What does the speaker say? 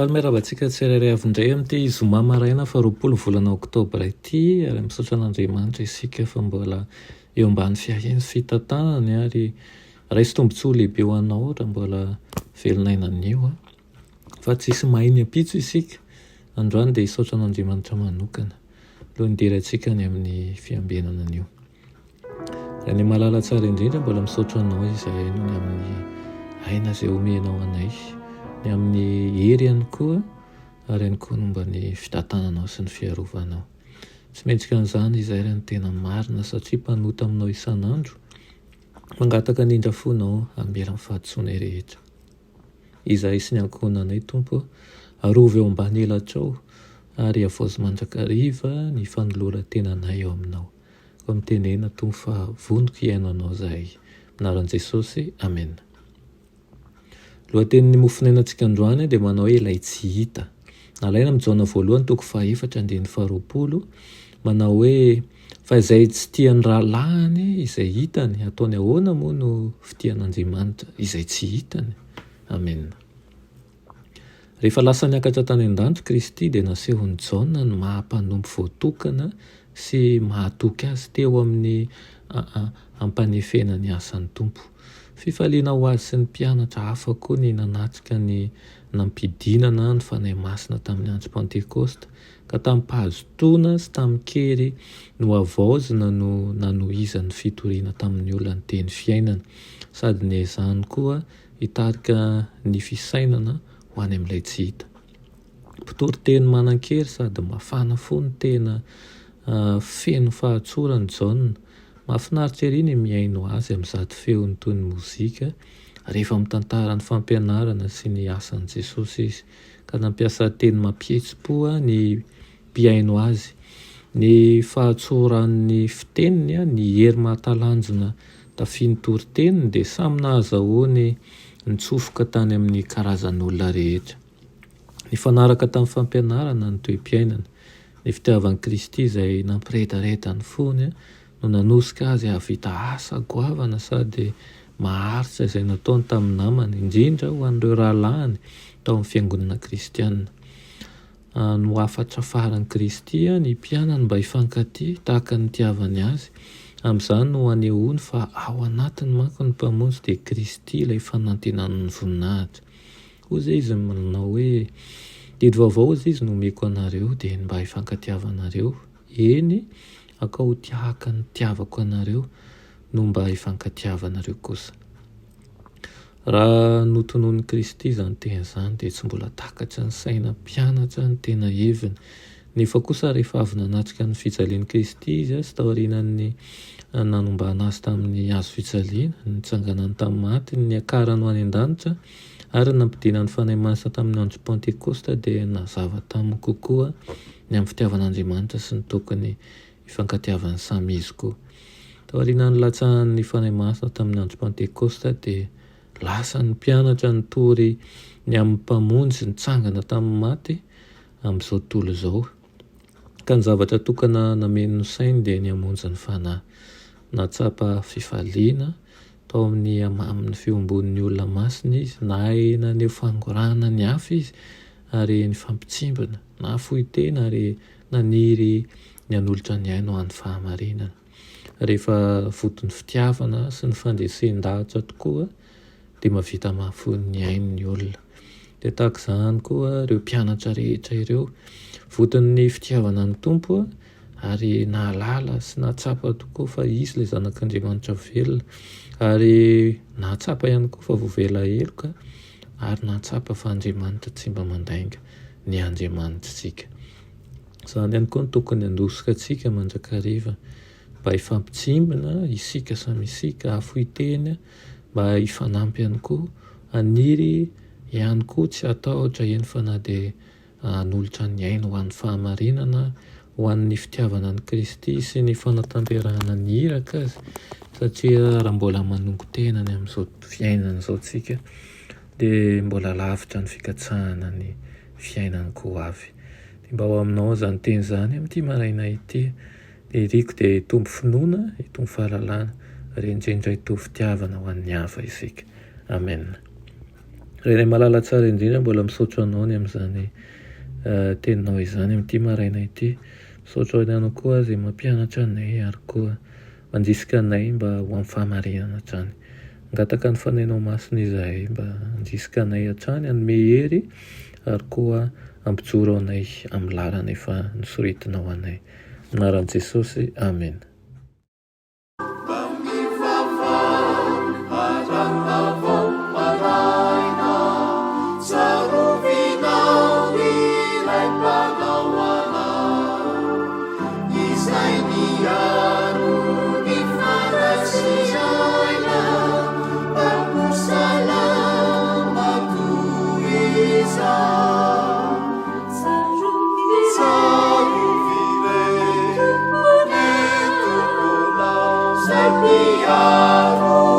Fahameravatsika tsirairay avy indray amin'ity zoma maraina fa 20 volana oktobra ity, ary misaotra an'Andriamanitra isika fa mbola eo ambany fiahiany sy fitantanany, ary raisy tombontsoa lehibe ho anao raha mbola velonainan'io fa tsisy mahay ny ampitso isika. Androany dia hisaotra an'Andriamanitra manokana aloha inderintsika ny amin'ny fiambenana an'io. Raha ny malala tsara indrindra mbola misaotra anao izay ny amin'ny aina izay omenao anay, ny amin'ny hery ihany koa, ary ihany koa nomba ny fitantananao sy ny fiarovanao. Tsy mendrika an'izany izay raha ny tena marina, satria mpanota aminao isan'andro, mangataka anindra fonao ambera amin'ny fahatsoana rehetra. Izay sy ny ankohonanay Tompo, arovy eo ambany elatrao, ary avozy mandrakariva ny fanoloran-tenanay eo aminao. Ko mitenena Tompo fa voniko iainanao zahay. Anaran'i Jesosy, amen. Lohatenin'ny mofonainantsika androany dia manao hoe ilay tsy hita. Nalaina amin'ny Jaona voalohany 4:4-20, manao hoe fa izay tsy tian'ny rahalahiny izay hitany, ataony ahoana moa no fitian'Andriamanitra izay tsy hitany. Amen. Rehefa lasa niakatra tany an-danitra Kristy dia nasehon'i Jaona ny mahampanompo voatokana sy mahatoky azy teo amin'ny ampanefena ny asan'ny Tompo. Fifaliana ho azy sy ny mpianatra hafa koa ny nanatrika ny nampidinana ny fanahy masina tamin'ny andro Pentekosta, ka tamin'ny mpahazotoana sy tamin'ny kery no avaozina no nanohizan'ny fitoriana tamin'ny olona ny teny fiainana, sady niezahany koa hitarika ny fisainana ho any amin'ilay tsy hita. Mpitory teny manan-kery sady mafana fo ny tena feno fahatsorany Jaona. Mahafinaritra ery ny miaino azy amin'izady feony toy ny mozika rehefa mitantara ny fampianarana sy ny asan'i Jesosy izy, ka nampiasa teny mampihetsi-po ny mpiaino azy. Ny fahatsoran'ny fiteniny, ny hery mahatalanjona tafiany torin-teniny dia samy nahazahoany nitsofoka tany amin'ny karazan'olona rehetra. Ny fanaraka tamin'ny fampianarana ny toe-piainana, ny fitiavan'i Kristy izay nampirehetareheta ny fony no nanosika azy havita asa goavana sady maharitra izay nataony tamin'ny namany, indrindra ho an'ireo rahalahiny tao amin'ny fiangonana kristianina. No afatra faran'i Kristy ny mpianany mba hifankatia tahaka ny tiavany azy. Amin'izany no anehoany fa ao anatiny manko ny mpamonjy dia Kristy ilay fanantenany ny voninahitra. Hoy izy manao hoe didy vaovao izy nomeko anareo dia mba hifankatiavanareo. Eny, aka ho tiahaka ny tiavako anareo no mba hifankatiavanareo kosa. Raha notonoan'i Kristy izany teny izany dia tsy mbola takatra ny saina mpianatra ny tena heviny. Nefa kosa rehefa avy nanatrika ny fijalian'i Kristy izy sy taorian'ny nanombana azy tamin'ny hazo fijaliana, nitsanganany tamin'ny maty, ny akarany ho any an-danitra, ary nampidinany fanahy masina tamin'ny andro Pentekosta dia nazava taminy kokoa ny amin'ny fitiavan'Andriamanitra sy ny tokony hifankatiavan'ny samy izy koa. Taorian'ny latsahan'ny fanahy masina tamin'ny andro Pentekosta dia lasa ny mpianatra nitory ny amin'ny mpamonjy nitsangana tamin'ny maty amin'izao tontolo izao. Ka ny zavatra tokana nameno sainy dia ny hamonjy ny fanahy. Natsapa fifaliana tao amin'ny fiombon'ny olona masina izy, na naneho fangorana ny hafa izy, ary ny fampitsimbana na fohy tena ary naniry ny hanolotra ny aina ho an'ny fahamarinana. Rehefa vodiny fitiavana sy ny fandresen-dahatra tokoa dia mahavita mahafoy ny ainy ny olona. Dia tahaka izany koa ireo mpianatra rehetra ireo, vodin'ny fitiavana ny Tompo ary nahalala sy nahatsapa tokoa fa izy ilay zanak'Andriamanitra velona, ary nahatsapa ihany koa fa voavela heloka, ary nahatsapa fa Andriamanitra tsy mba mandainga ny Andriamanitritsika. Izany ihany koa ny tokony handosika antsika mandrakariva, mba hifampitsimbana isika samy isika, hafoy tena, mba hifanampy ihany koa, haniry ihany koa tsy atahotra eny fa na dia hanolotra ny aina ho an'ny fahamarinana, ho an'ny fitiavana ny Kristy sy ny fanatanterahana ny iraka azy, satria raha mbola manongo tena ny amin'izao fiainana izao tsika dia mbola lavitra ny fikatsahana ny fiainana koa avy. mba ho aminao zany teny zany amin'ity maraina ity. Dia riko dia hitombo finoana, hitombo fahalalana, ary indrindra hitovy fitiavana ho an'ny hafa isika. Amen. Renay malala tsara indrindra mbola misaotra anao ny amin'izany teninao izany amin'ity maraina ity. Misaotra anao koa izay mampianatra anay ary koa mandrisika anay mba ho amin'ny fahamarinana hatrany. Ngataka ny fanainao masina izahay mba handrisika anay hatrany, hanome hery ary koa ampijoro anay amin'ny lalana efa nosoritinao anay. Anaran'i Jesosy, amen. Sabiaro